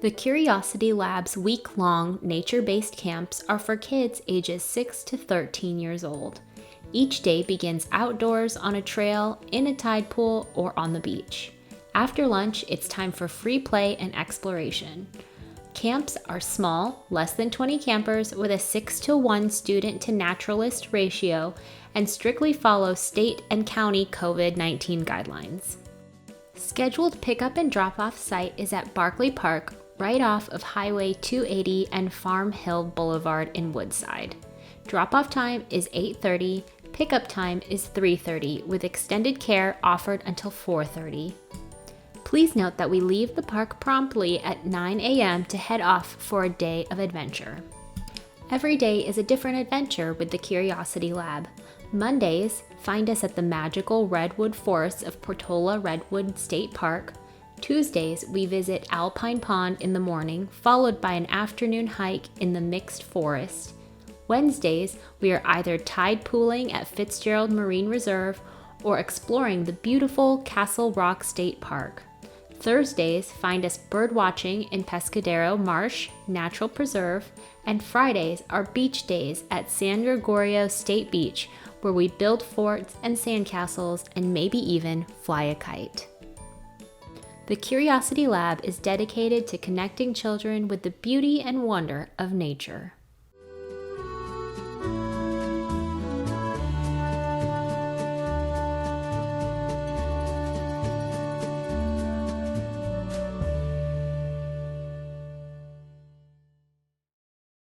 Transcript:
The Curiosity Lab's week-long nature-based camps are for kids ages 6 to 13 years old. Each day begins outdoors on a trail, in a tide pool, or on the beach. After lunch, it's time for free play and exploration. Camps are small, less than 20 campers with a 6-to-1 student to naturalist ratio and strictly follow state and county COVID-19 guidelines. Scheduled pickup and drop-off site is at Barkley Park, right off of Highway 280 and Farm Hill Boulevard in Woodside. Drop-off time is 8:30, pickup time is 3:30, with extended care offered until 4:30. Please note that we leave the park promptly at 9 a.m. to head off for a day of adventure. Every day is a different adventure with the Curiosity Lab. Mondays, find us at the magical redwood forests of Portola Redwood State Park. Tuesdays, we visit Alpine Pond in the morning, followed by an afternoon hike in the mixed forest. Wednesdays, we are either tide pooling at Fitzgerald Marine Reserve or exploring the beautiful Castle Rock State Park. Thursdays, find us birdwatching in Pescadero Marsh Natural Preserve, and Fridays are beach days at San Gregorio State Beach, where we build forts and sandcastles and maybe even fly a kite. The Curiosity Lab is dedicated to connecting children with the beauty and wonder of nature.